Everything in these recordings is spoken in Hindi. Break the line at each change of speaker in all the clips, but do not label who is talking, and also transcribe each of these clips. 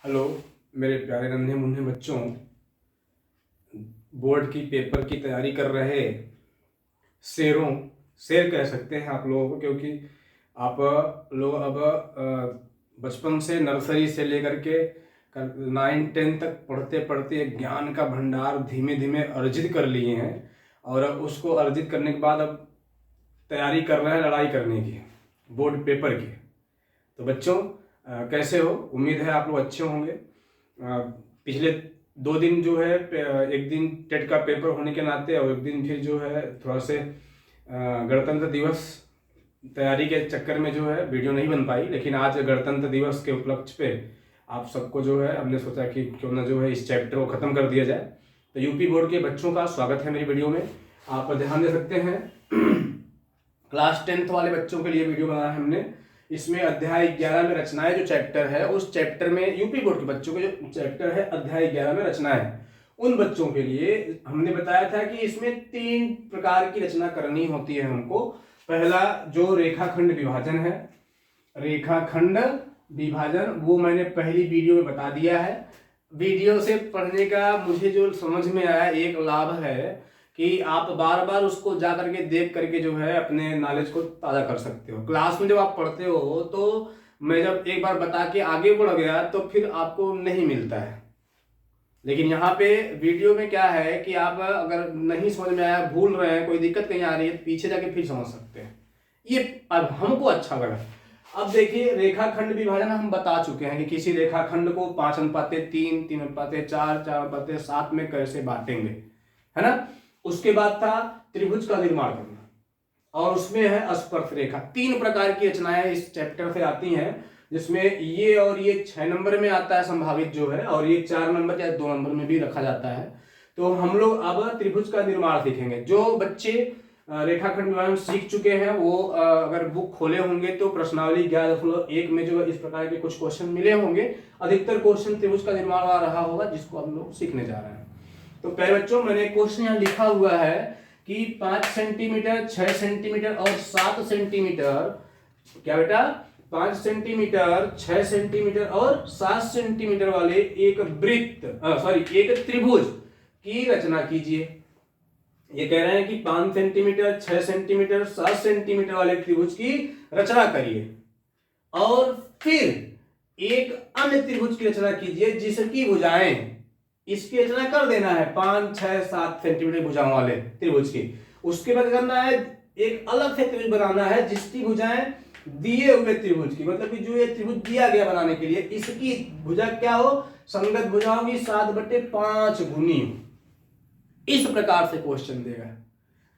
हेलो मेरे प्यारे नन्हे मुन्ने बच्चों, बोर्ड की पेपर की तैयारी कर रहे शेरों, शेर कह सकते हैं आप लोगों को, क्योंकि आप लोग अब बचपन से नर्सरी से लेकर के 9-10 तक पढ़ते पढ़ते एक ज्ञान का भंडार धीमे धीमे अर्जित कर लिए हैं। और अब उसको अर्जित करने के बाद अब तैयारी कर रहे हैं लड़ाई करने की, बोर्ड पेपर की। तो बच्चों कैसे हो? उम्मीद है आप लोग अच्छे होंगे। पिछले 2 दिन जो है, एक दिन टेट का पेपर होने के नाते और एक दिन फिर जो है थोड़ा से गणतंत्र दिवस तैयारी के चक्कर में जो है वीडियो नहीं बन पाई। लेकिन आज गणतंत्र दिवस के उपलक्ष्य पे आप सबको जो है हमने सोचा कि क्यों ना जो है इस चैप्टर को ख़त्म कर दिया जाए। तो यूपी बोर्ड के बच्चों का स्वागत है मेरी वीडियो में। आप ध्यान दे सकते हैं क्लास 10th वाले बच्चों के लिए वीडियो बनाया है हमने। इसमें अध्याय 11 में रचनाएं जो चैप्टर है, उस चैप्टर में यूपी बोर्ड के बच्चों के जो चैप्टर है अध्याय 11 में रचनाएं, उन बच्चों के लिए हमने बताया था कि इसमें 3 प्रकार की रचना करनी होती है हमको। पहला जो रेखाखंड विभाजन है, रेखाखंड विभाजन, वो मैंने पहली वीडियो में बता दिया है। वीडियो से पढ़ने का मुझे जो समझ में आया एक लाभ है कि आप बार बार उसको जा करके देख करके जो है अपने नॉलेज को ताज़ा कर सकते हो। क्लास में जब आप पढ़ते हो तो मैं जब एक बार बता के आगे बढ़ गया तो फिर आपको नहीं मिलता है। लेकिन यहाँ पे वीडियो में क्या है कि आप अगर नहीं समझ में आया, भूल रहे हैं, कोई दिक्कत कहीं आ रही है, पीछे जाके फिर समझ सकते हैं। ये अब हमको अच्छा लगा। अब देखिए, रेखाखंड विभाजन हम बता चुके हैं कि किसी रेखाखंड को 5:3, 3:4, 4:7 में कैसे बांटेंगे, है ना। उसके बाद था त्रिभुज का निर्माण करना, और उसमें है स्पर्श रेखा। 3 प्रकार की रचनाएं इस चैप्टर से आती हैं, जिसमें ये और ये 6 नंबर में आता है संभावित जो है, और ये 4 नंबर या 2 नंबर में भी रखा जाता है। तो हम लोग अब त्रिभुज का निर्माण सीखेंगे। जो बच्चे रेखाखंड विभाजन सीख चुके हैं वो अगर बुक खोले होंगे तो प्रश्नावली 11.1 में जो इस प्रकार के कुछ क्वेश्चन मिले होंगे। अधिकतर क्वेश्चन त्रिभुज का निर्माण आ रहा होगा, जिसको हम लोग सीखने जा रहे हैं। तो पहले बच्चों मैंने क्वेश्चन यहाँ लिखा हुआ है कि 5 सेंटीमीटर, 6 सेंटीमीटर और 7 सेंटीमीटर, क्या बेटा, 5 सेंटीमीटर, 6 सेंटीमीटर और 7 सेंटीमीटर वाले एक एक त्रिभुज की रचना कीजिए। ये कह रहे हैं कि 5 सेंटीमीटर, 6 सेंटीमीटर, 7 सेंटीमीटर वाले त्रिभुज की रचना करिए, और फिर एक अन्य त्रिभुज की रचना कीजिए जिसकी भुजाएं, इसकी रचना कर देना है 5, 6, 7 सेंटीमीटर भुजाओं वाले त्रिभुज की। उसके बाद करना है एक अलग से त्रिभुज बनाना है जिसकी भुजाएं दिए हुए त्रिभुज की, मतलब कि जो ये त्रिभुज दिया गया बनाने के लिए, इसकी भुजा क्या हो, संगत भुजाओं की 7/5 गुनी हो। इस प्रकार से क्वेश्चन देगा।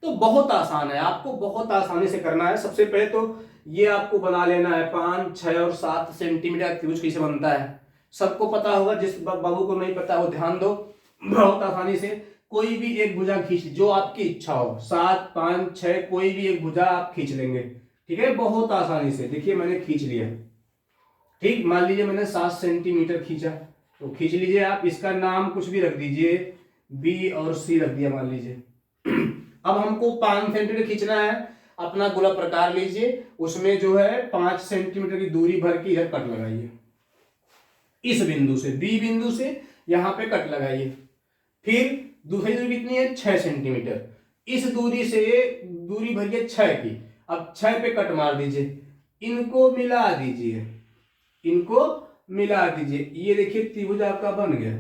तो बहुत आसान है, आपको बहुत आसानी से करना है। सबसे पहले तो ये आपको बना लेना है 5, 6 और 7 सेंटीमीटर त्रिभुज कैसे बनता है। सबको पता होगा, जिस बाबू को नहीं पता वो ध्यान दो। बहुत आसानी से कोई भी एक भुजा खींच, जो आपकी इच्छा हो, 7, 5, 6 कोई भी एक भुजा आप खींच लेंगे, ठीक है, बहुत आसानी से। देखिए मैंने खींच लिया, ठीक, मान लीजिए मैंने 7 सेंटीमीटर खींचा, तो खींच लीजिए आप। इसका नाम कुछ भी रख दीजिए, बी और सी रख दिया मान लीजिए। अब हमको 5 सेंटीमीटर खींचना है, अपना गोला प्रकार लीजिए, उसमें जो है 5 सेंटीमीटर की दूरी भर की इधर कट लगाइए, इस बिंदु से, बी बिंदु से यहां पे कट लगाइए। फिर दूसरी दूरी कितनी है, 6 सेंटीमीटर, इस दूरी से दूरी भरिए 6 की। अब 6 पे कट मार दीजिए, इनको मिला दीजिए, इनको मिला दीजिए। ये देखिए त्रिभुज आपका बन गया,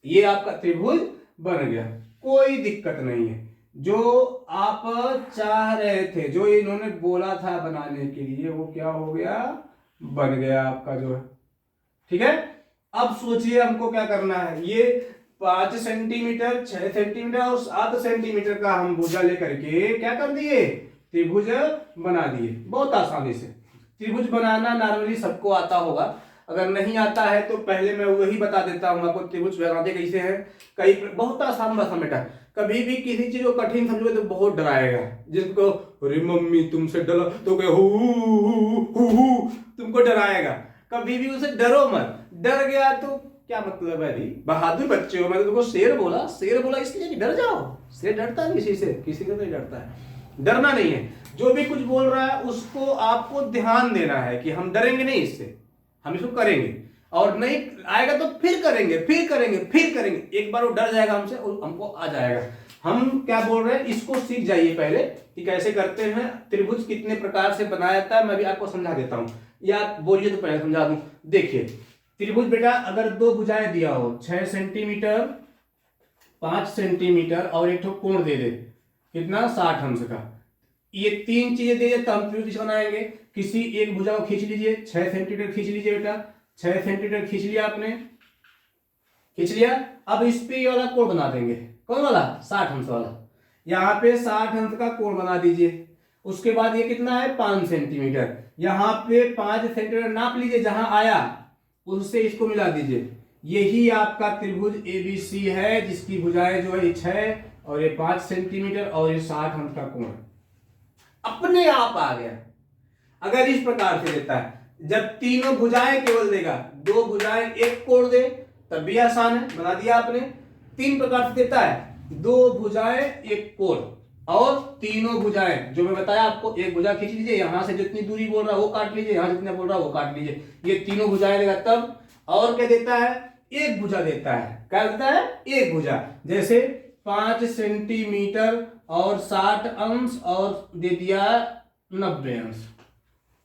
ये आपका त्रिभुज बन गया, कोई दिक्कत नहीं है। जो आप चाह रहे थे, जो इन्होंने बोला था बनाने के लिए, वो क्या हो गया, बन गया आपका जो है, ठीक है। अब सोचिए हमको क्या करना है। ये 5 सेंटीमीटर, 6 सेंटीमीटर और 7 सेंटीमीटर का हम भुजा लेकर के क्या कर दिए, त्रिभुज बना दिए, बहुत आसानी से। त्रिभुज बनाना नॉर्मली सबको आता होगा, अगर नहीं आता है तो पहले मैं वही बता देता हूँ आपको त्रिभुज बनाते कैसे हैं। कई बहुत आसान भाषा बेटा, कभी भी किसी चीज को कठिन समझोगे तो बहुत डराएगा। जिसको अरे मम्मी तुमसे डरा तो तुमको डराएगा, कभी भी उसे डरो मत। डर गया तो क्या मतलब है, बहादुर बच्चे हो, मैंने तुमको शेर बोला, शेर बोला इसलिए कि डर जाओ। शेर डरता है किसी से, किसी से नहीं डरता है, डरना नहीं है। जो भी कुछ बोल रहा है उसको आपको ध्यान देना है कि हम डरेंगे नहीं इससे, हम इसको करेंगे। और नहीं आएगा तो फिर करेंगे, एक बार वो डर जाएगा हमसे और हमको आ जाएगा। हम क्या बोल रहे हैं, इसको सीख जाइए पहले कि कैसे करते हैं, त्रिभुज कितने प्रकार से बनाया जाता है, मैं भी आपको समझा देता हूं, या आप बोलिए तो पहले समझा दूं। देखिए त्रिभुज बेटा, अगर दो भुजाएं दिया हो 6 सेंटीमीटर 5 सेंटीमीटर और एक ठो कोण दे दे कितना 60 अंश का, ये तीन चीजें दे दे तो हम त्रिभुज बनाएंगे। किसी एक भुजा को खींच लीजिए, 6 सेंटीमीटर खींच लीजिए बेटा, 6 सेंटीमीटर खींच लिया आपने, खींच लिया। अब इस पे ये वाला कोण बना देंगे, कौन वाला 60 अंश वाला, यहाँ पे 60 अंश का कोण बना दीजिए। उसके बाद ये कितना है 5 सेंटीमीटर, यहाँ पे 5 सेंटीमीटर नाप लीजिए, जहां आया उससे इसको मिला दीजिए। यही आपका त्रिभुज एबीसी है, जिसकी भुजाएं जो है 6 और ये 5 सेंटीमीटर और ये 60 अंश का कोण अपने आप आ गया। अगर इस प्रकार से देता है, जब तीनों भुजाएं केवल देगा, दो भुजाएं एक कोण दे तब भी आसान है, बना दिया आपने। तीन प्रकार से देता है, दो भुजाएं एक कोण और तीनों भुजाएं, जो मैं बताया आपको, एक भुजा खींच लीजिए, यहां से जितनी दूरी बोल रहा है वो काट लीजिए, यहां जितना बोल रहा है वो काट लीजिए, ये तीनों भुजाएं देगा तब। और क्या देता है, एक भुजा देता है, क्या देता है, एक भुजा। जैसे 5 सेंटीमीटर और 60 अंश और दे दिया 90 अंश,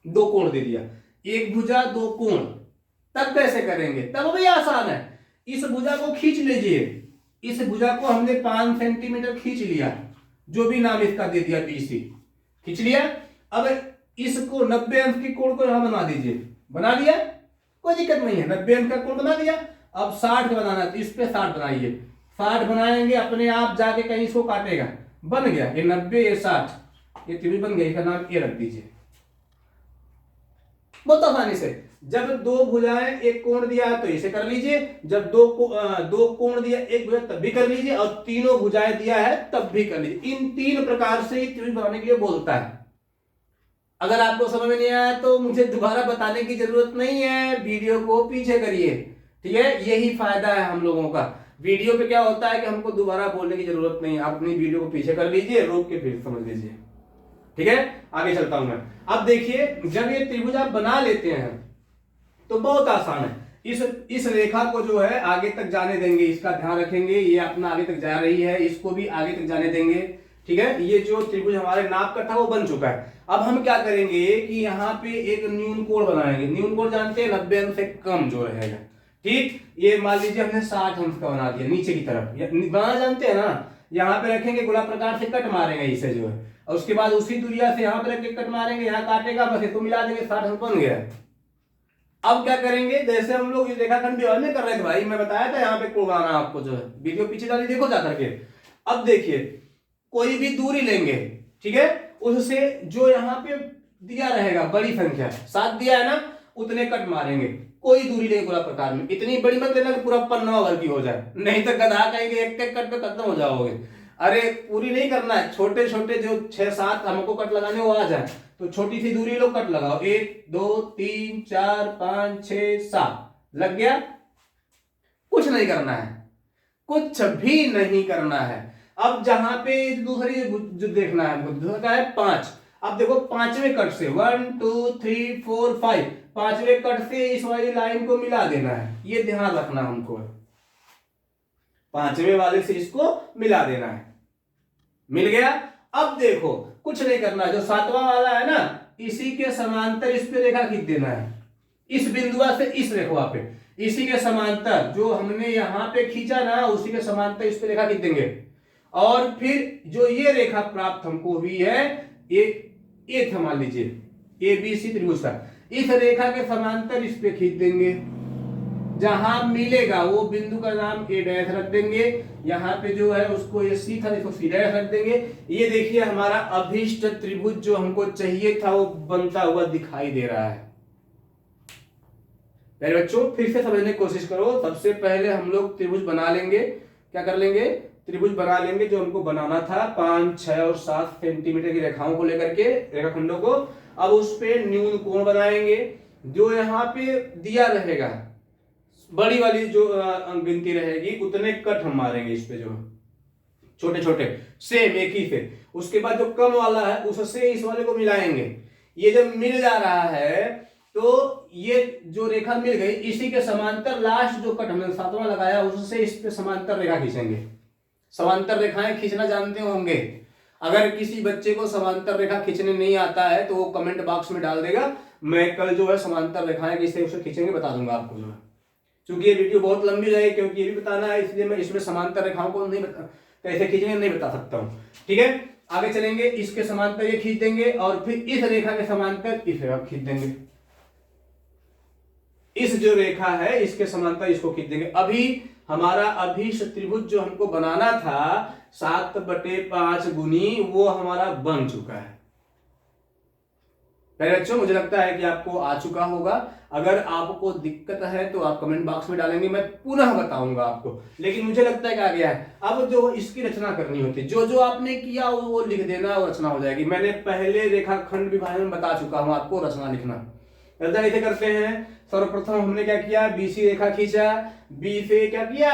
दो कोण दे दिया, एक भुजा दो कोण। तब कैसे करेंगे, तब भी आसान है। इस भुजा को खींच लीजिए, इस भुजा को हमने 5 सेंटीमीटर खींच लिया, जो भी नाम इसका दे दिया बीसी, खींच लिया। अब इसको 90 अंश की कोण को यहां बना दीजिए, बना दिया, कोई दिक्कत नहीं है, 90 अंश का कोण बना दिया। अब 60 का बनाना है तो इस पे 60 बनाइए, 60 बनाएंगे अपने आप जाके कहीं इसको काटेगा, बन गया ये 90 ये 60, ये त्रिभुज बन गया, इसका नाम ये रख दीजिए बहुत आसानी से। जब दो भुजाएं एक कोण दिया है तो इसे कर लीजिए, जब दो कोण दिया एक भुजा तब भी कर लीजिए, और तीनों भुजाएं दिया है तब भी कर लीजिए। इन तीन प्रकार से त्रिभुज बनाने के लिए बोलता है। अगर आपको समझ में नहीं आया तो मुझे दोबारा बताने की जरूरत नहीं है, वीडियो को पीछे करिए, ठीक है। यही फायदा है हम लोगों का। वीडियो पे क्या होता है कि हमको दोबारा बोलने की जरूरत नहीं है, आप अपनी वीडियो को पीछे कर लीजिए, रोक के फिर समझ लीजिए, ठीक है। आगे चलता हूं मैं। अब देखिए, जब ये त्रिभुज आप बना लेते हैं तो बहुत आसान है, इस रेखा को जो है आगे तक जाने देंगे, इसका ध्यान रखेंगे, ये अपना आगे तक जा रही है, इसको भी आगे तक जाने देंगे, ठीक है। ये जो त्रिभुज हमारे नाप का था वो बन चुका है। अब हम क्या करेंगे कि यहाँ पे एक न्यून कोण बनाएंगे। न्यून कोण जानते हैं, 90 अंश से कम जो रहेगा, ठीक। ये मान लीजिए हमने 60 अंश का बना दिया, नीचे की तरफ बनाना जानते हैं ना, यहाँ पे रखेंगे, गोला प्रकार से कट मारेंगे इसे जो है, और उसके बाद उसी दूरिया से यहाँ पे रख के कट मारेंगे, यहाँ काटेगा, बस इसको मिला देंगे, 60 अंश बन गया। अब क्या करेंगे, जैसे हम लोग रेखाखंड व्यवहार में कर रहे थे भाई, मैं बताया था यहाँ पे कोण बनाना आपको, जो है वीडियो पीछे डाली देखो जा करके। अब देखिए, कोई भी दूरी लेंगे, ठीक है, उससे जो यहाँ पे दिया रहेगा बड़ी संख्या 7 दिया है ना, उतने कट मारेंगे। कोई दूरी लेंगे गोला प्रकार में, इतनी बड़ी मत लेना कि पूरा पन्ना भर की हो जाए, नहीं तो गधा कहेंगे एक एक कट पे खत्म हो जाओगे। अरे पूरी नहीं करना है, छोटे छोटे जो 6-7 हमको कट लगाने वो आ जाए, तो छोटी सी दूरी लो, कट लगाओ, 1 2 3 4 5 6 7 लग गया। कुछ नहीं करना है, कुछ भी नहीं करना है। अब जहां पे दूसरी जो देखना है हमको, दूसरा है 5। अब देखो पांचवें कट से 1 2 3 4 5, पांचवें कट से इस वाली लाइन को मिला देना है, ये ध्यान रखना हमको, पांचवें वाले से इसको मिला देना है, मिल गया। अब देखो कुछ नहीं करना, जो 7वां वाला है ना, इसी के समांतर इस पे रेखा खींच देना है, इस बिंदुआ से इस रेखा पे, इसी के समांतर जो हमने यहां पे खींचा ना, उसी के समांतर इस पे रेखा खींच देंगे। और फिर जो ये रेखा प्राप्त हमको हुई है, ये मान लीजिए एबीसी त्रिभुज का, इस रेखा के समांतर इस पे खींच देंगे, जहां मिलेगा वो बिंदु का नाम ए डैश रख देंगे, यहाँ पे जो है उसको ये सी था, इसको सी डैश रख देंगे। ये देखिए हमारा अभीष्ट त्रिभुज जो हमको चाहिए था वो बनता हुआ दिखाई दे रहा है। मेरे बच्चों फिर से समझने की कोशिश करो। सबसे पहले हम लोग त्रिभुज बना लेंगे, क्या कर लेंगे, त्रिभुज बना लेंगे जो हमको बनाना था 5 6 और 7 सेंटीमीटर की रेखाओं को लेकर के, रेखाखंडों को। अब उस पे न्यून कोण बनाएंगे, जो यहाँ पे दिया रहेगा, बड़ी वाली जो गिनती रहेगी उतने कट हम मारेंगे इस पे, जो छोटे छोटे सेम एक ही से। उसके बाद जो कम वाला है उससे इस वाले को मिलाएंगे। ये जब मिल जा रहा है तो ये जो रेखा मिल गई इसी के समांतर लास्ट जो कट हमने 7वां लगाया उससे इस पे समांतर रेखा खींचेंगे। समांतर रेखाएं खींचना जानते होंगे। अगर किसी बच्चे को समांतर रेखा खींचने नहीं आता है तो वो कमेंट बॉक्स में डाल देगा, मैं कल जो है समांतर रेखाएं किससे उसे खींचेंगे बता दूंगा आपको जो है। क्योंकि ये वीडियो बहुत लंबी रहेगी, क्योंकि ये भी बताना है, इसलिए मैं इसमें समांतर रेखाओं को नहीं कैसे खींचेंगे नहीं बता सकता हूँ। ठीक है, आगे चलेंगे। इसके समांतर ये खींच देंगे और फिर इस रेखा के समांतर इस रेखा खींच देंगे। इस जो रेखा है इसके समांतर इसको खींच देंगे। अभी हमारा अभीष्ट त्रिभुज जो हमको बनाना था 7/5 गुनी, वो हमारा बन चुका है। पहले बच्चों मुझे लगता है कि आपको आ चुका होगा। अगर आपको दिक्कत है तो आप कमेंट बॉक्स में डालेंगे, मैं पुनः बताऊंगा आपको। लेकिन मुझे लगता है कि आ गया है। अब जो इसकी रचना करनी होती है, जो जो आपने किया वो लिख देना, वो रचना हो जाएगी। मैंने पहले रेखाखंड विभाजन में बता चुका हूं आपको रचना लिखना। रचना कैसे करते हैं? सर्वप्रथम हमने क्या किया, बीसी रेखा खींचा, बी से क्या किया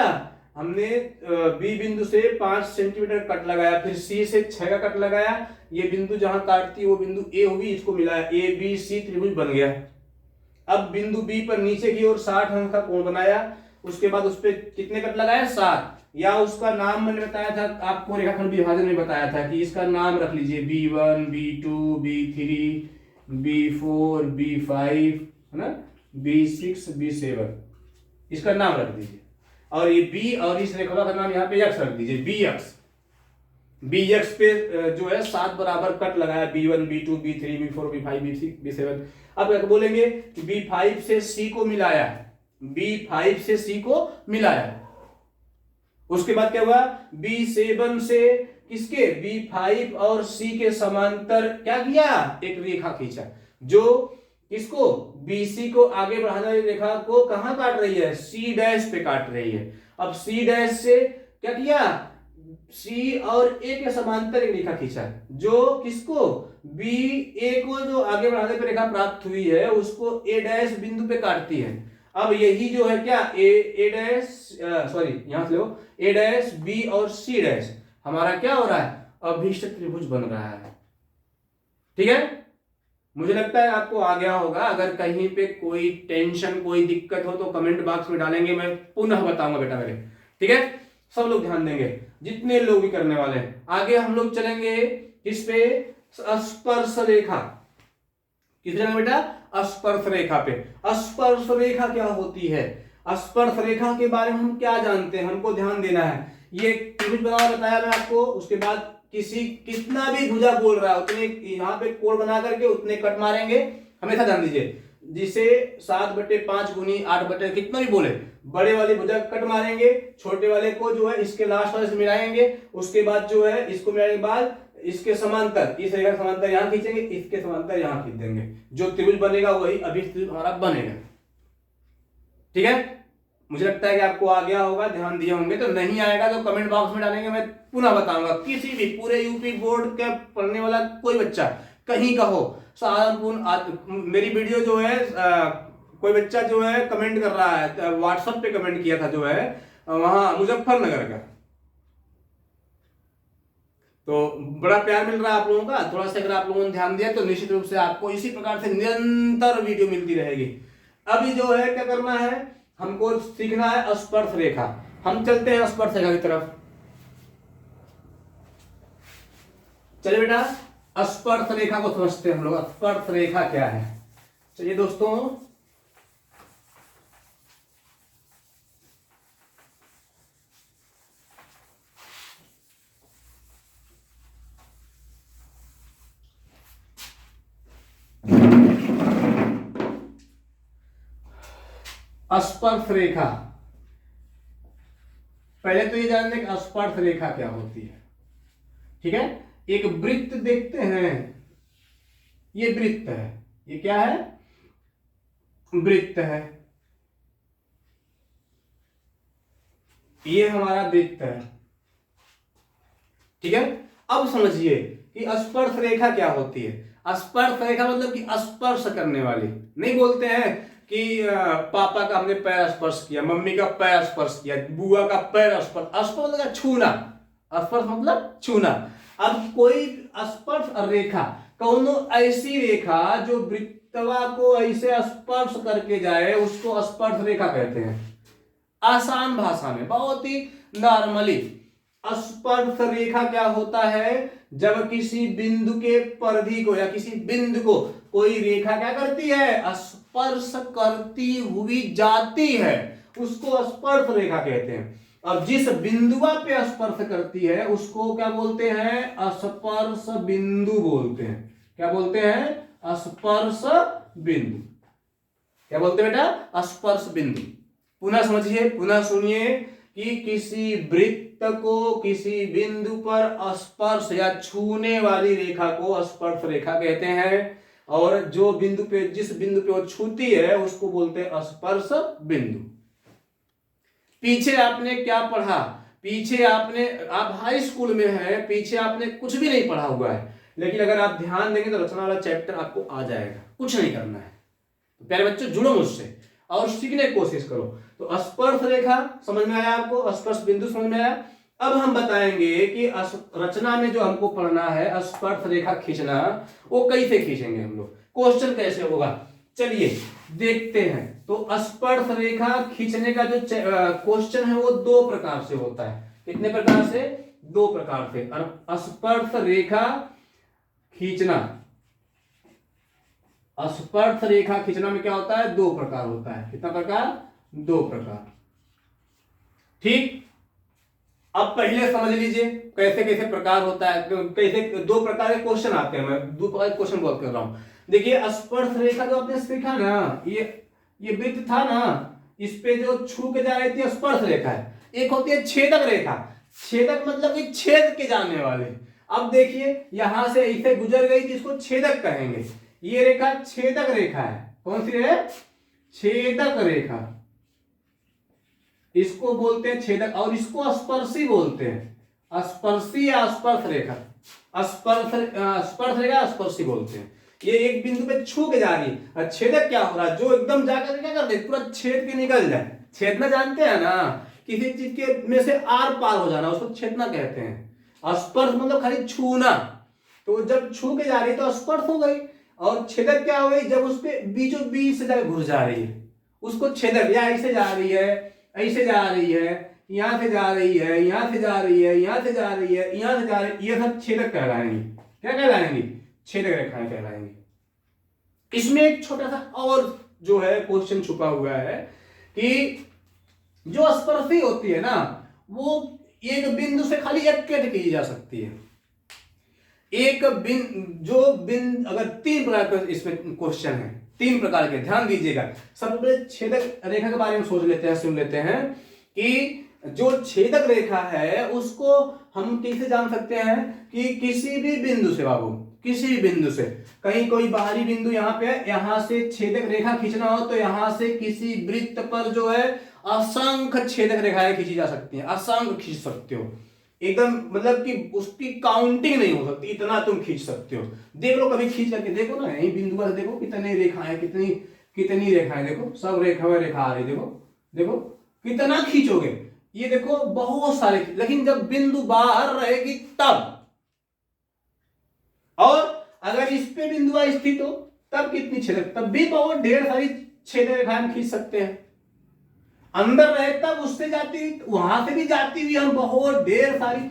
हमने, बी बिंदु से 5 सेंटीमीटर कट लगाया, फिर सी से 6 का कट लगाया। ये बिंदु जहां काटती है वो बिंदु ए होगी, इसको मिलाया, ए बी सी त्रिभुज बन गया। अब बिंदु बी पर नीचे की ओर 60 अंश का कोण बनाया, उसके बाद उस पर कितने कट लगाया, 7, या उसका नाम मैंने बताया था आपको, रेखाखंड विभाजन में बताया था कि इसका नाम रख लीजिए B1 B2 B3 B4 B5 है ना, B6 B7, इसका नाम रख दीजिए। और ये बी और इस रेखा का नाम यहाँ पे यक्स रख दीजिए, बी यक्स। बी यक्स पे जो है 7 बराबर कट लगाया, B1 B2 B3 B4 B5 B6 B7। अब क्या बोलेंगे, B5 से C को मिलाया, B5 से C को मिलाया। उसके बाद क्या हुआ, B7 से किसके, B5 और C के समांतर क्या किया, एक रेखा खींचा, जो किसको, BC को आगे बढ़ाने वाली रेखा को कहां काट रही है, C डैश पे काट रही है। अब C डैश से क्या किया, C और A के समांतर एक रेखा खींचा, जो किसको, BA को जो आगे बढ़ाने पर रेखा प्राप्त हुई है उसको A डैश बिंदु पे काटती है। अब यही जो है क्या, A डैश सॉरी यहां से लो, A डैश B और C डैश हमारा क्या हो रहा है, अभीष्ट त्रिभुज बन रहा है। ठीक है, मुझे लगता है आपको आ गया होगा। अगर कहीं पे कोई टेंशन कोई दिक्कत हो तो कमेंट बॉक्स में डालेंगे, मैं पुनः बताऊंगा बेटा मेरे। ठीक है, सब लोग ध्यान देंगे, जितने लोग भी करने वाले हैं। आगे हम लोग चलेंगे किस पे, स्पर्श रेखा। किस जगह बेटा, स्पर्श रेखा पे। स्पर्श रेखा क्या होती है, स्पर्श रेखा के बारे में हम क्या जानते हैं, हमको ध्यान देना है। ये त्रिभुज बनाना बताया मैं आपको, उसके बाद किसी कितना भी भुजा बोल रहा है उतने यहाँ पे कोण बना करके उतने कट मारेंगे। हमेशा ध्यान दीजिए, जिसे 7/5 गुनी 8 कितना भी बोले, बड़े वाली भुजा कट मारेंगे, छोटे वाले को जो है इसके लास्ट वाले से मिलाएंगे, उसके बाद जो है इसको मिलाने के बाद इसके समांतर, इस रेखा के समांतर यहाँ खींचेंगे, इसके समांतर यहाँ खींच देंगे, जो त्रिभुज बनेगा वही अभीष्ट त्रिभुज हमारा बनेगा। ठीक है, मुझे लगता है कि आपको आ गया होगा, ध्यान दिए होंगे। तो नहीं आएगा तो कमेंट बॉक्स में डालेंगे, मैं पुनः बताऊंगा। किसी भी पूरे यूपी बोर्ड के पढ़ने वाला कोई बच्चा कहीं का हो, सहारनपुर, मेरी वीडियो जो है कोई बच्चा जो है कमेंट कर रहा है, व्हाट्सएप पे कमेंट किया था जो है वहां मुजफ्फरनगर का, तो बड़ा प्यार मिल रहा है आप लोगों का। थोड़ा सा अगर आप लोगों ने ध्यान दिया तो निश्चित रूप से आपको इसी प्रकार से निरंतर वीडियो मिलती रहेगी। अभी जो है क्या करना है, हमको सीखना है स्पर्श रेखा। हम चलते हैं स्पर्श रेखा की तरफ। चलिए बेटा, स्पर्श रेखा को समझते हैं हम लोग। स्पर्श रेखा क्या है, चलिए दोस्तों, स्पर्श रेखा, पहले तो ये जान लें कि स्पर्श रेखा क्या होती है। ठीक है, एक वृत्त देखते हैं, ये वृत्त है, ये क्या है, वृत्त है, ये हमारा वृत्त है। ठीक है, अब समझिए कि स्पर्श रेखा क्या होती है। स्पर्श रेखा मतलब कि स्पर्श करने वाली। नहीं बोलते हैं कि पापा का हमने पैर स्पर्श किया, मम्मी का पैर स्पर्श किया, बुआ का पैर स्पर्श, स्पर्श मतलब छूना, स्पर्श मतलब छूना। अब कोई स्पर्श रेखा, कौनो ऐसी रेखा जो वृत्त वृत्तवा को ऐसे स्पर्श करके जाए उसको स्पर्श रेखा कहते हैं। आसान भाषा में, बहुत ही नॉर्मली, स्पर्श रेखा क्या होता है? जब किसी बिंदु के परिधि को या किसी बिंदु को कोई रेखा क्या करती है? स्पर्श करती हुई जाती है, उसको स्पर्श रेखा कहते हैं। अब जिस बिंदुआ पे स्पर्श करती है उसको क्या बोलते हैं? स्पर्श बिंदु बोलते हैं। क्या बोलते हैं? स्पर्श बिंदु। क्या बोलते हैं बेटा? स्पर्श बिंदु। पुनः समझिए, पुनः सुनिए कि किसी वृत्त को किसी बिंदु पर स्पर्श या छूने वाली रेखा को स्पर्श रेखा कहते हैं, और जो बिंदु पे, जिस बिंदु पे वो छूती है उसको बोलते हैं स्पर्श बिंदु। पीछे आपने क्या पढ़ा? पीछे आपने, आप हाई स्कूल में है, पीछे आपने कुछ भी नहीं पढ़ा हुआ है, लेकिन अगर आप ध्यान देंगे तो रचना वाला चैप्टर आपको आ जाएगा। कुछ नहीं करना है। तो प्यारे बच्चों, जुड़ो मुझसे और सीखने की कोशिश करो। तो स्पर्श रेखा समझ में आया आपको? स्पर्श बिंदु समझ में आया? अब हम बताएंगे कि रचना में जो हमको पढ़ना है स्पर्श रेखा खींचना, वो कैसे खींचेंगे हम लोग, क्वेश्चन कैसे होगा, चलिए देखते हैं। तो स्पर्श रेखा खींचने का जो क्वेश्चन है वो दो प्रकार से होता है। कितने प्रकार से? दो प्रकार से। स्पर्श रेखा खींचना, स्पर्श रेखा खींचना में क्या होता है? दो प्रकार होता है। कितना प्रकार? दो प्रकार। ठीक, अब पहले समझ लीजिए कैसे कैसे प्रकार होता है, कैसे दो प्रकार के क्वेश्चन आते हैं। मैं दो प्रकार के क्वेश्चन बात कर रहा हूं। देखिए, स्पर्श रेखा जो आपने सीखा ना, ये वृत्त था ना, इस पे जो छू के जा रही थी स्पर्श रेखा है। एक होती है छेदक रेखा। छेदक मतलब कि छेद के जाने वाले। अब देखिए, यहां से इसे गुजर गई, जिसको छेदक कहेंगे। ये रेखा छेदक रेखा है। कौन सी है? छेदक रेखा, इसको बोलते हैं छेदक, और इसको स्पर्शी बोलते हैं। स्पर्शी या स्पर्श रेखा, स्पर्श रेखा स्पर्शी बोलते हैं। ये एक बिंदु पे छू के जा रही है। छेदक क्या हो रहा है? जो एकदम जाकर क्या कर दे, पूरा छेद के निकल जाए। छेदना जानते हैं ना, किसी चीज के में से आर पार हो जाना, उसको छेदना कहते हैं। स्पर्श मतलब खाली छूना। तो जब छू के जा रही है तो स्पर्श हो गई, और छेदक क्या हो गई? जब उसपे बीचों बीच से घुस जा रही है उसको छेदक। या ऐसे जा रही है, ऐसे जा रही है, यहां से जा रही है, यहां से जा रही है, यहां से जा रही है, यहां से जा रही है, ये सब छेदक कहलाएंगी। क्या कहलाएंगी? छेदक रेखाएं कहलाएंगी। इसमें एक छोटा सा और जो है क्वेश्चन छुपा हुआ है कि जो स्पर्शी होती है ना, वो एक बिंदु से खाली एक कट की जा सकती है। एक अगर तीन प्रकार का इसमें क्वेश्चन है, तीन प्रकार के, ध्यान दीजिएगा। सबसे पहले छेदक रेखा के बारे में सोच लेते हैं, सुन लेते हैं कि जो छेदक रेखा है उसको हम कैसे जान सकते हैं? कि किसी भी बिंदु से, बाबू किसी भी बिंदु से, कहीं कोई बाहरी बिंदु यहाँ पे है, यहाँ से छेदक रेखा खींचना हो तो यहाँ से किसी वृत्त पर जो है असंख्य छेदक रेखाएं खींची जा सकती हैं। असंख्य खींच सकते हो, एकदम मतलब कि उसकी काउंटिंग नहीं हो सकती, इतना तुम खींच सकते हो। देख लो, कभी खींच करके देखो ना, यही बिंदु पर देखो कितने रेखाएं, कितनी कितनी रेखाएं, देखो सब रेखा आ रही, देखो देखो कितना खींचोगे। ये देखो बहुत सारे, लेकिन जब बिंदु बाहर रहेगी तब, और अगर इस पे बिंदु स्थित हो तब कितनी छेदक, तब भी बहुत ढेर सारी छेदक रेखाएं खींच सकते हैं। अंदर रहे तब उससे जाती, वहां से भी जाती हुई हम बहुत ढेर सारी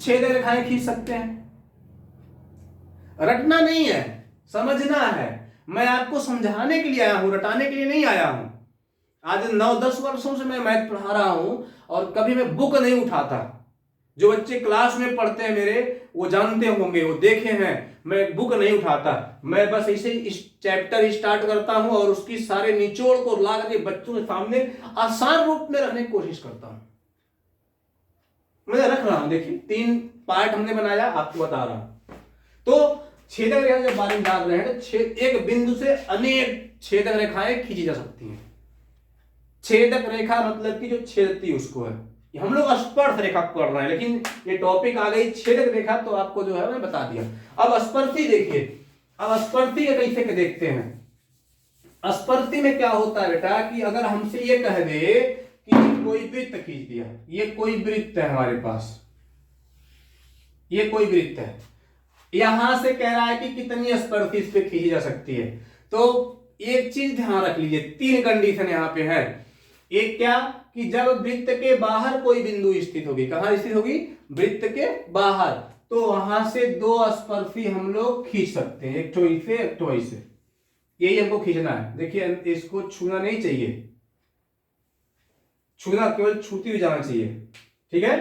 छेदक रेखाएं खींच सकते हैं। रटना नहीं है, समझना है। मैं आपको समझाने के लिए आया हूं, रटाने के लिए नहीं आया हूं। आज 9-10 वर्षों से मैं मैथ पढ़ा रहा हूं और कभी मैं बुक नहीं उठाता। जो बच्चे क्लास में पढ़ते हैं मेरे, वो जानते होंगे, वो देखे हैं, मैं बुक नहीं उठाता। मैं बस ऐसे इस चैप्टर स्टार्ट करता हूं और उसकी सारे निचोड़ को ला करके बच्चों के सामने आसान रूप में रखने की कोशिश करता हूं। मैं रख रहा हूं, देखिए 3 पार्ट हमने बनाया, आपको बता रहा हूं। तो छेदक रेखा के बारे में जान रहे हैं तो एक बिंदु से अनेक छेदक रेखाएं खींची जा सकती हैं। छेदक रेखा मतलब कि जो छेदती उसको है। हम लोग स्पर्श रेखा पढ़ रहे हैं, लेकिन ये टॉपिक आ गई छेदक रेखा, तो आपको जो है मैंने बता दिया। अब स्पर्शी देखिए, अब स्पर्शी के कैसे के देखते हैं। स्पर्शी में क्या होता है बेटा कि अगर हमसे ये कह दे कि कोई वृत्त खींच दिया, ये कोई वृत्त है हमारे पास, ये कोई वृत्त है, यहां से कह रहा है कि कितनी स्पर्शी इस पे खींची जा सकती है। तो एक चीज ध्यान रख लीजिए, 3 कंडीशन यहाँ पे है। एक क्या कि जब वृत्त के बाहर कोई बिंदु स्थित होगी, कहां स्थित होगी, वृत्त के बाहर, तो वहां से 2 स्पर्शी हम लोग खींच सकते हैं, एक ठो इसे एक ठो इसे, यही हमको खींचना है। देखिए इसको छूना नहीं चाहिए, छूना केवल छूती हुई जाना चाहिए, ठीक है।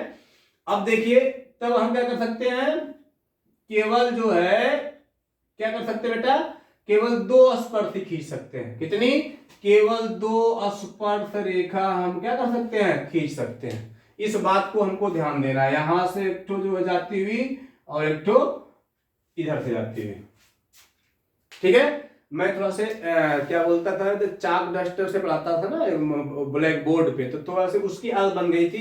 अब देखिए तब हम क्या कर सकते हैं, केवल जो है क्या कर सकते हैं बेटा, केवल 2 स्पर्श खींच सकते हैं। कितनी, केवल 2 स्पर्श रेखा हम क्या कर सकते हैं, खींच सकते हैं। इस बात को हमको ध्यान देना है। यहां से एक ठो जो है जाती हुई और एक ठो इधर से जाती हुई, ठीक है। मैं थोड़ा से क्या बोलता था, तो चाक डस्टर से पढ़ाता था ना ब्लैक बोर्ड पे, तो थोड़ा से उसकी आदत बन गई थी,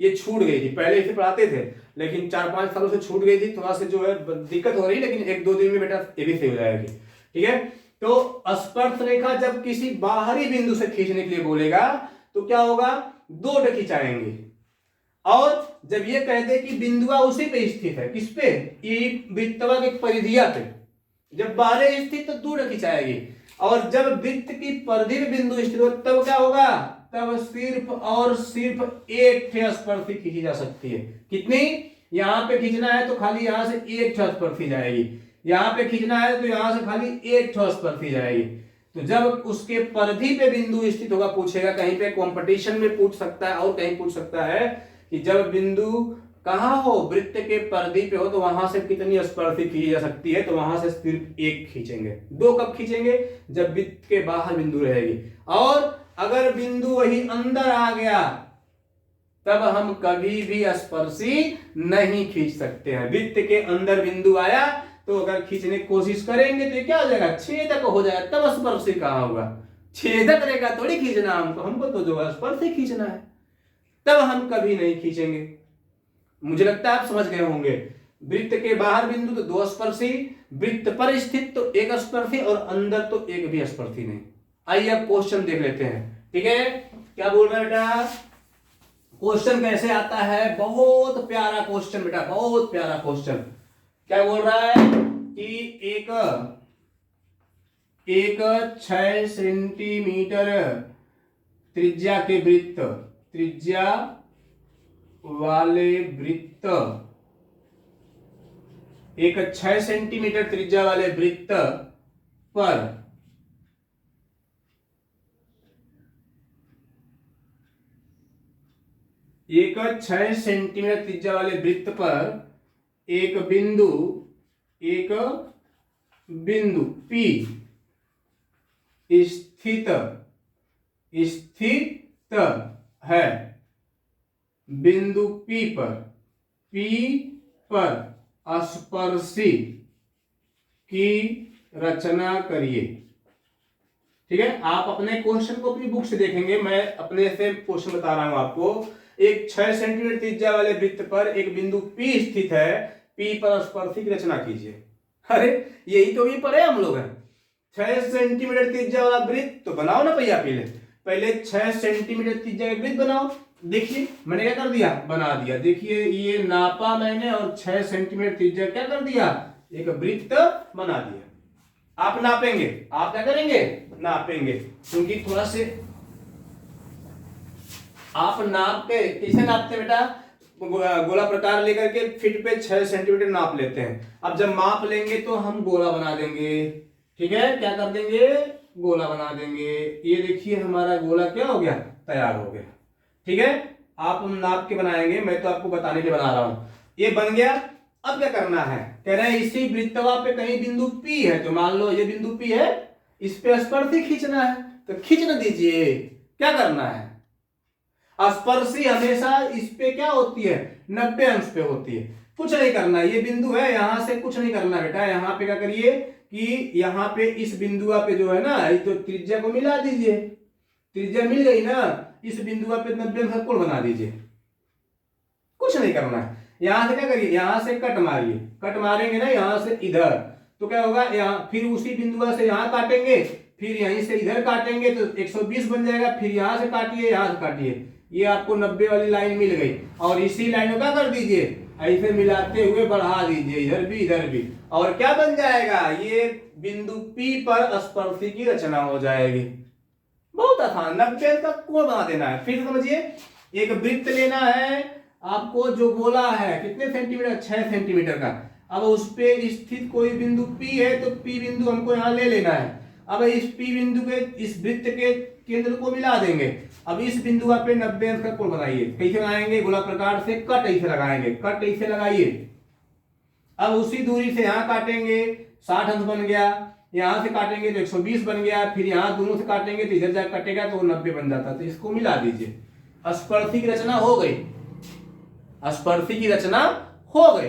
ये छूट गई थी। पहले इसे पढ़ाते थे लेकिन 4-5 सालों से छूट गई थी, थोड़ा से जो है दिक्कत हो रही, लेकिन 1-2 दिन में बेटा ये भी सही हो जाएगी, ठीक है। तो स्पर्श रेखा जब किसी बाहरी बिंदु से खींचने के लिए बोलेगा तो क्या होगा, 2 खिंचाएंगे। और जब ये कह दे कि बिंदुआ उसी पे स्थित है, किस पे, ये वृत्तवा के परिधिया पे, जब बाहर स्थित तो 2 खिंचाएगी। और जब वृत्त की परिधि में बिंदु स्थित हो तब क्या होगा, तब सिर्फ और सिर्फ एक स्पर्शी खींची जा सकती है। कितनी, यहां पे खींचना है तो खाली यहां से एक स्पर्शी जाएगी, यहां पे खींचना है तो यहां से खाली एक स्पर्शी जाएगी। तो जब उसके परिधि पे बिंदु स्थित होगा, पूछेगा कहीं पे कंपटीशन में पूछ सकता है और कहीं पूछ सकता है कि जब बिंदु कहां हो, वृत्त के परिधि पे हो, तो वहां से कितनी स्पर्शी खींची जा सकती है, तो वहां से सिर्फ 1 खींचेंगे। 2 कब खींचेंगे, जब वृत्त के बाहर बिंदु रहेगी। और अगर बिंदु वही अंदर आ गया तब हम कभी भी स्पर्शी नहीं खींच सकते हैं। वृत्त के अंदर बिंदु आया तो अगर खींचने की कोशिश करेंगे तो ये क्या हो जाएगा, छेदक हो जाएगा, तब स्पर्शी कहां होगा, छेदक रेखा थोड़ी खींचना हमको तो जो स्पर्शी खींचना है, तब हम कभी नहीं खींचेंगे। मुझे लगता है आप समझ गए होंगे। वृत्त के बाहर बिंदु तो 2 स्पर्शी, वृत्त पर स्थित तो 1 स्पर्शी, और अंदर तो 1 भी स्पर्शी नहीं। आइए अब क्वेश्चन देख लेते हैं, ठीक है। क्या बोल रहा है बेटा, क्वेश्चन कैसे आता है, बहुत प्यारा क्वेश्चन बेटा, बहुत प्यारा क्वेश्चन। क्या बोल रहा है कि एक 6 सेंटीमीटर त्रिज्या के वृत्त, त्रिज्या वाले वृत्त, एक 6 सेंटीमीटर त्रिज्या वाले वृत्त पर एक 6 सेंटीमीटर त्रिज्या वाले वृत्त पर एक बिंदु P स्थित है। बिंदु P पर स्पर्शी की रचना करिए, ठीक है। आप अपने क्वेश्चन को अपनी बुक से देखेंगे, मैं अपने से क्वेश्चन बता रहा हूं आपको। एक 6 सेंटीमीटर त्रिज्या वाले वृत्त पर एक बिंदु P स्थित है, P पर स्पर्शी की रचना कीजिए। अरे यही तो भी पढ़े हम लोग हैं। 6 सेंटीमीटर त्रिज्या वाला वृत्त तो बनाओ ना भैया, पहले 6 सेंटीमीटर त्रिज्या का वृत्त बनाओ। देखिए मैंने क्या कर दिया, बना दिया। देखिए ये नापा मैंने और 6 सेंटीमीटर त्रिज्या क्या कर दिया, एक वृत्त बना दिया। आप नापेंगे, आप क्या करेंगे, नापेंगे, क्योंकि थोड़ा से आप नाप के कैसे नापते बेटा, गोला प्रकार लेकर के फीट पे 6 सेंटीमीटर नाप लेते हैं। अब जब माप लेंगे तो हम गोला बना देंगे, ठीक है। क्या कर देंगे, गोला बना देंगे। ये देखिए हमारा गोला क्या हो गया, तैयार हो गया, ठीक है। आप नाप के बनाएंगे, मैं तो आपको बताने के बना रहा हूं। ये बन गया। अब क्या करना है, कह रहे हैं इसी वृत्तवा पे कहीं बिंदु P है, तो मान लो ये बिंदु P है, इस पे स्पर्शी खींचना है, तो खींच न दीजिए। क्या करना है, स्पर्शी हमेशा इस पे क्या होती है, 90 अंश पे होती है। कुछ नहीं करना है, ये बिंदु है, यहां से कुछ नहीं करना बेटा। यहाँ पे क्या करिए कि यहाँ पे इस बिंदुआ पे जो है ना, तो त्रिज्या को मिला दीजिए। त्रिज्या मिल गई ना, इस बिंदुआ पे 90 अंश का कोण बना दीजिए। कुछ नहीं करना है। यहां से क्या करिए, यहां से कट मारिए, कट मारेंगे ना यहां से इधर, तो क्या होगा, यहाँ फिर उसी बिंदुआ से यहां काटेंगे, फिर यहीं से इधर काटेंगे तो 120 बन जाएगा। फिर यहां से काटिए, यहां से काटिए, ये आपको 90 वाली लाइन मिल गई। और इसी लाइन को क्या कर दीजिए, ऐसे मिलाते हुए बढ़ा दीजिए, इधर भी इधर भी, और क्या बन जाएगा, ये बिंदु P पर स्पर्शी की रचना हो जाएगी। बहुत आसान, 90 का कोण बना देना है। फिर समझिए, एक वृत्त लेना है आपको, जो गोला है कितने सेंटीमीटर, 6 सेंटीमीटर का। अब उस पे स्थित कोई बिंदु P है, तो P बिंदु हमको यहाँ ले लेना है। अब इस P बिंदु के इस वृत्त के केंद्र को मिला देंगे। अब इस बिंदु पे 90 अंश का कोण बनाइए। कैसे बनाएंगे, गोला प्रकार से कट ऐसे लगाएंगे, कट ऐसे लगाइए। अब उसी दूरी से यहाँ काटेंगे, 60 अंश बन गया। यहां से काटेंगे तो 120 बन गया। फिर यहां दोनों से काटेंगे तो इधर जाकर कटेगा तो 90 बन जाता। तो इसको मिला दीजिए, स्पर्शी की रचना हो गई, स्पर्शी की रचना हो गई,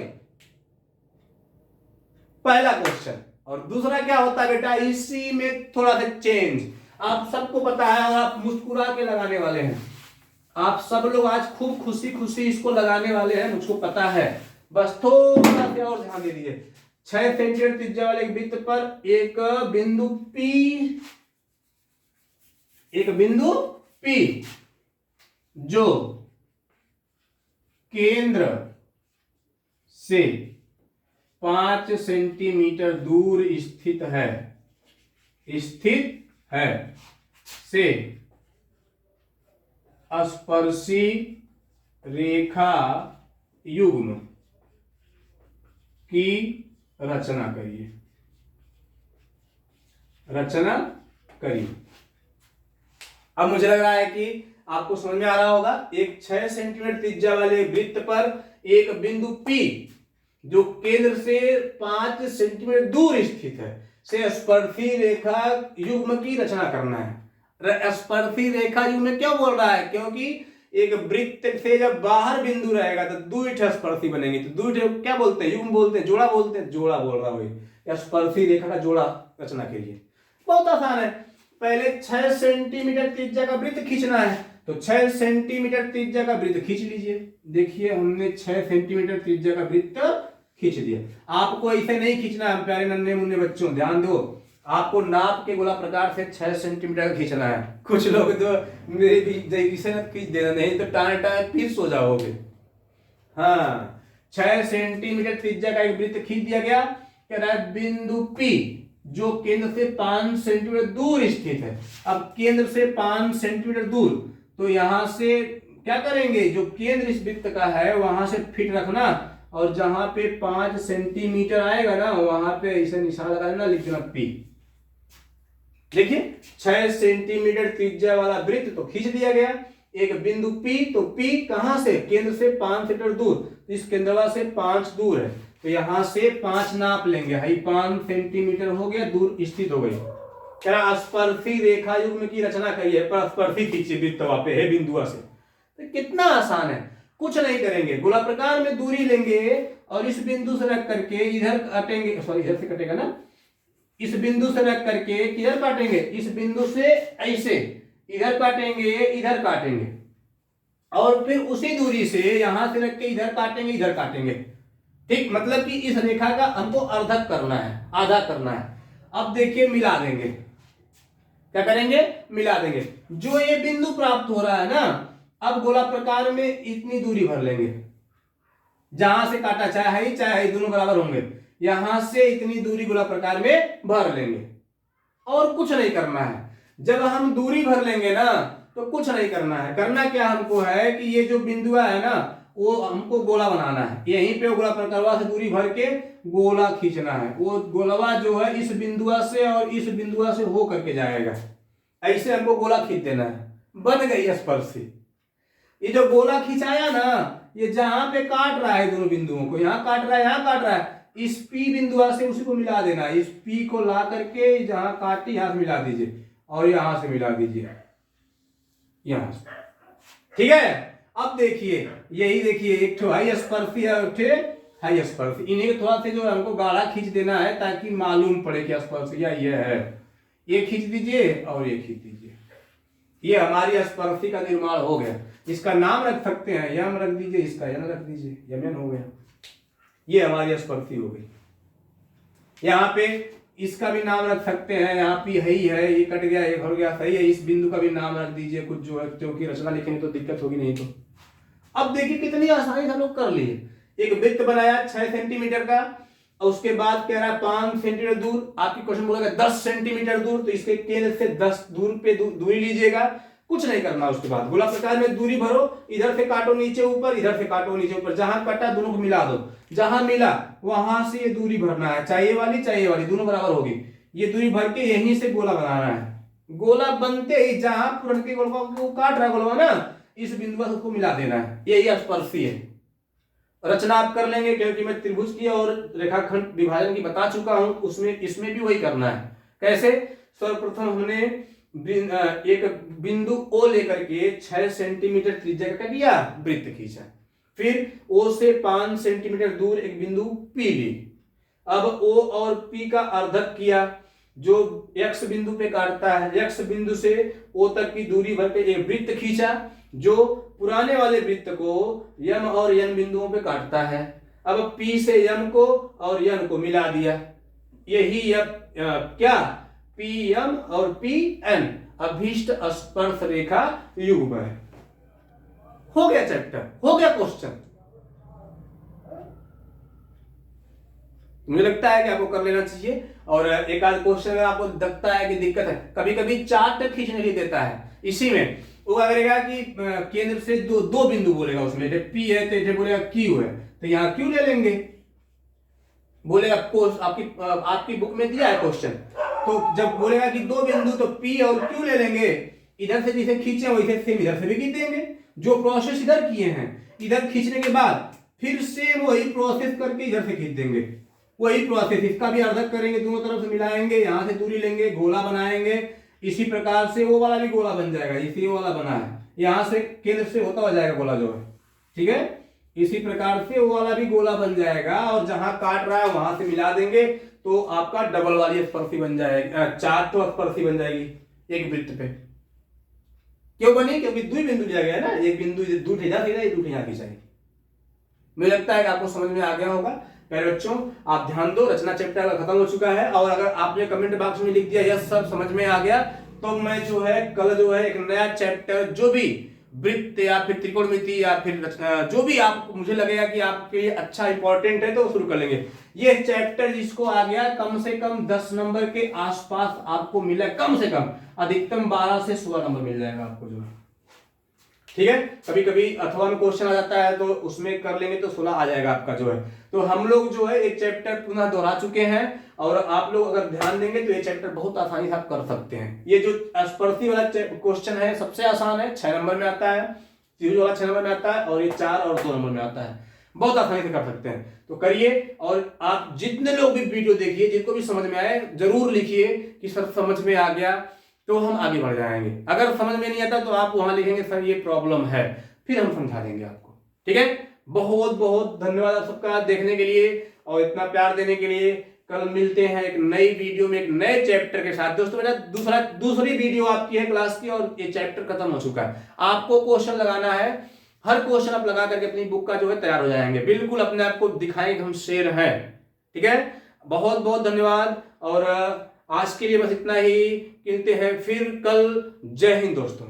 पहला क्वेश्चन। और दूसरा क्या होता है बेटा, इसी में थोड़ा सा चेंज, आप सबको पता है और आप मुस्कुरा के लगाने वाले हैं। आप सब लोग आज खूब खुशी खुशी इसको लगाने वाले हैं, मुझको पता है। बस थोड़ा सा और ध्यान दे दीजिए। 6 सेंटीमीटर त्रिज्या वाले एक वृत्त पर एक बिंदु P जो केंद्र से 5 सेंटीमीटर दूर स्थित है से स्पर्शी रेखा युग्म की रचना करिए, रचना करिए। अब मुझे लग रहा है कि आपको समझ में आ रहा होगा। एक 6 सेंटीमीटर त्रिज्या वाले वृत्त पर एक बिंदु P जो केंद्र से 5 सेंटीमीटर दूर स्थित है से स्पर्शी रेखा युग्म की रचना करना है। स्पर्शी रेखा युग्म क्यों बोल रहा है, क्योंकि एक वृत्त से जब बाहर बिंदु रहेगा तो दुई स्पर्शी बनेंगे। तो दुई क्या बोलते हैं, युग्म बोलते हैं, जोड़ा बोलते हैं, जोड़ा बोल रहा हूं, या स्पर्शी रेखा का जोड़ा रचना के लिए बहुत आसान है। पहले 6 सेंटीमीटर त्रिज्या का वृत्त खींचना है, तो 6 सेंटीमीटर त्रिज्या का वृत्त खींच लीजिए। देखिए हमने 6 सेंटीमीटर त्रिज्या का वृत्त खींच दिया। आपको ऐसे नहीं खींचना है प्यारे नन्हे मुन्ने बच्चों, ध्यान दो। आपको नाप के गोला प्रकार से 6 सेंटीमीटर खींचना है। कुछ लोग तो मेरे भी इसे न खींच देना, नहीं तो टाने फिर सो जाओगे। हाँ, 6 सेंटीमीटर त्रिज्या का एक वृत्त खींच दिया गया। कह रहा है बिंदु P जो केंद्र से 5 सेंटीमीटर दूर स्थित है। अब केंद्र से 5 सेंटीमीटर दूर, तो यहां से क्या करेंगे, जो केंद्र इस वृत्त का है वहां से फिट रखना, और जहां पे 5 सेंटीमीटर आएगा ना वहां पे ऐसे निशान लगा देना, लिख देना P। देखिए 6 सेंटीमीटर त्रिज्या वाला वृत्त तो खींच दिया गया। एक बिंदु P, तो P कहां से, केंद्र से 5 सेंटीमीटर दूर, इस केंद्रवा से 5 दूर है, तो यहां से 5 नाप लेंगे। हाई 5 सेंटीमीटर हो गया, दूर स्थित हो गई। क्या स्पर्शी रेखा युग्म की रचना करिए, पर स्पर्शी खींचिए वृत्त पे है बिंदुआ से। तो कितना आसान है, कुछ नहीं करेंगे, गोला प्रकार में दूरी लेंगे और इस बिंदु से रख करके इधर काटेंगे, सॉरी इधर से कटेगा ना, इस बिंदु से रख करके किधर काटेंगे, इस बिंदु से ऐसे इधर काटेंगे, इधर काटेंगे, और फिर उसी दूरी से यहां से रख के इधर काटेंगे, इधर काटेंगे। ठीक, मतलब कि इस रेखा का हमको अर्धक करना है, आधा करना है। अब देखिए मिला देंगे, क्या करेंगे, मिला देंगे। जो ये बिंदु प्राप्त हो रहा है ना, अब गोला प्रकार में इतनी दूरी भर लेंगे, जहां से काटा, चाहे है दोनों बराबर होंगे, यहां से इतनी दूरी गोला प्रकार में भर लेंगे, और कुछ नहीं करना है। जब हम दूरी भर लेंगे ना तो कुछ नहीं करना है। करना क्या हमको है कि ये जो बिंदुआ है ना वो हमको गोला बनाना है। यहीं पे गोला प्रकार से दूरी भर के गोला खींचना है। वो गोलवा जो है इस बिंदुआ से और इस बिंदुआ से हो करके जाएगा, ऐसे हमको गोला खींच देना है। बन गई स्पर्शी। ये जो गोला खिंचाया ना, ये जहां पे काट रहा है दोनों बिंदुओं को, यहां काट रहा है, यहां काट रहा है, इस P बिंदुआ से उसी को मिला देना। इस P को ला करके जहां काटी यहां से मिला दीजिए, और यहां से मिला दीजिए, यहां से। ठीक है, अब देखिए, यही देखिए, एक तो हाई स्पर्शी है, एक हाई स्पर्शी। इन्हें थोड़ा सा जो हमको गाढ़ा खींच देना है ताकि मालूम पड़े कि स्पर्शिया ये है। ये खींच दीजिए और ये खींच दीजिए, ये हमारी स्पर्शी का निर्माण हो गया। इसका नाम रख सकते हैं, यम रख दीजिए, इसका यम रख दीजिए, यमन हो गया। ये हमारी स्पर्शी हो गई। यहाँ पे इसका भी नाम रख सकते हैं, यहाँ पे है ही है, ये कट गया, ये भर गया, सही है। इस बिंदु का भी नाम रख दीजिए कुछ जो है, क्योंकि रचना लिखेंगे तो दिक्कत होगी नहीं तो। अब देखिए कितनी आसानी से हम लोग कर लिए। एक वृत्त बनाया 6 सेंटीमीटर का, और उसके बाद कह रहा है 5 सेंटीमीटर दूर, आपकी क्वेश्चन बोलेगा 10 सेंटीमीटर दूर, तो इसके केंद्र से 10 दूर पे दूरी लीजिएगा, कुछ नहीं करना। उसके बाद गोला प्रकार में दूरी भरो, इधर से काटो नीचे ऊपर, इधर से काटो नीचे ऊपर, जहां कटा दोनों को मिला दो, जहां मिला वहां से ये दूरी भरना है, चाहिए वाली दोनों बराबर होगी, ये दूरी भर के यहीं से गोला बनाना है। गोला बनते ही जहां पूर्ण के गोला को काट रहा है गोला ना, इस बिंदु पर उसको मिला देना है, यही स्पर्शी है। रचना आप कर लेंगे क्योंकि मैं त्रिभुज की और रेखाखंड विभाजन की बता चुका हूं, उसमें इसमें भी वही करना है। कैसे? सर्वप्रथम हमने एक बिंदु O लेकर के 6 सेंटीमीटर त्रिज्या का किया वृत्त खींचा, फिर O से 5 सेंटीमीटर दूर एक बिंदु P ली, अब O और P का अर्धक किया, जो X बिंदु पे काटता है, X बिंदु से O तक की दूरी भर के एक वृत्त खींचा, जो पुराने वाले वृत्त को M और N बिंदुओं पे काटता है। अब P से M को और N को मिला दिया, यही क्या PM और PN अभीष्ट स्पर्श रेखा युग्म है। हो गया चैप्टर, हो गया क्वेश्चन। मुझे लगता है कि आपको कर लेना चाहिए। और एक आध क्वेश्चन अगर आपको लगता है कि दिक्कत है, कभी कभी चार्ट खींचने नहीं देता है, इसी में वो करेगा कि केंद्र से दो बिंदु बोलेगा, उसमें P है तो इधर बोलेगा Q है, तो यहाँ Q ले लेंगे, बोलेगा आपकी बुक में दिया है क्वेश्चन, तो जब बोलेगा कि दो बिंदु तो P और Q ले लेंगे, इधर से जिसे खींचे वैसे सेम इधर से भी खींच देंगे, जो प्रोसेस इधर किए हैं इधर खींचने के बाद फिर सेम वही प्रोसेस करके इधर से खींच देंगे, वही प्रोसेस, इसका भी अर्धक करेंगे, दोनों तरफ से मिलाएंगे, यहां से दूरी लेंगे, गोला बनाएंगे, इसी प्रकार से वो वाला भी गोला बन जाएगा, इसी वाला बना है, यहां से केंद्र से होता हो जाएगा गोला जो है, ठीक है, इसी प्रकार से वो वाला भी गोला बन जाएगा, और जहां काट रहा है वहां से मिला देंगे, तो आपका डबल वाली स्पर्शी बन जाएगी, चार तो स्पर्शी बन जाएगी एक वृत्त पे। क्यों बनी? क्योंकि दो बिंदु दिया गया है ना, एक बिंदु दूर इधर खींचा, एक दूर यहाँ खींचाएगी। मुझे लगता है कि आपको समझ में आ गया होगा। प्यारे बच्चों, आप ध्यान दो, रचना चैप्टर खत्म हो चुका है, और अगर आपने कमेंट बॉक्स में लिख दिया यह सब समझ में आ गया, तो मैं जो है कल जो है एक नया चैप्टर, जो भी वृत्त या फिर त्रिकोणमिति या फिर जो भी आप मुझे लगेगा कि आपके लिए अच्छा इंपॉर्टेंट है, तो शुरू कर लेंगे। ये चैप्टर जिसको आ गया कम से कम 10 नंबर के आसपास आपको मिला, कम से कम, अधिकतम 12 से 16 नंबर मिल जाएगा आपको जो है, ठीक है। कभी कभी अथवा में क्वेश्चन आ जाता है तो उसमें कर लेंगे तो 16 आ जाएगा आपका जो है। तो हम लोग जो है एक चैप्टर पुनः दोहरा चुके हैं, और आप लोग अगर ध्यान देंगे तो ये चैप्टर बहुत आसानी से आप कर सकते हैं। ये जो स्पर्शी वाला क्वेश्चन है सबसे आसान है, 6 नंबर में आता है, त्रिभुज वाला 6 नंबर में आता है, और ये 4 और 2 नंबर में आता है, बहुत आसानी से कर सकते हैं। तो करिए, और आप जितने लोग भी वीडियो देखिए, जिनको भी समझ में आए जरूर लिखिए कि सर समझ में आ गया, तो हम आगे बढ़ जाएंगे। अगर समझ में नहीं आता तो आप वहां लिखेंगे सर ये प्रॉब्लम है, फिर हम समझा देंगे आपको, ठीक है। बहुत बहुत धन्यवाद आप सबका देखने के लिए और इतना प्यार देने के लिए। कल मिलते हैं एक नई वीडियो में एक नए चैप्टर के साथ। दोस्तों मेरा दूसरी वीडियो आपकी है क्लास की, और ये चैप्टर खत्म हो चुका है। आपको क्वेश्चन लगाना है, हर क्वेश्चन आप लगा करके अपनी बुक का जो है तैयार हो जाएंगे, बिल्कुल अपने आप को दिखाएं कि हम शेर हैं, ठीक है। बहुत बहुत धन्यवाद, और आज के लिए बस इतना ही, मिलते हैं फिर कल। जय हिंद दोस्तों।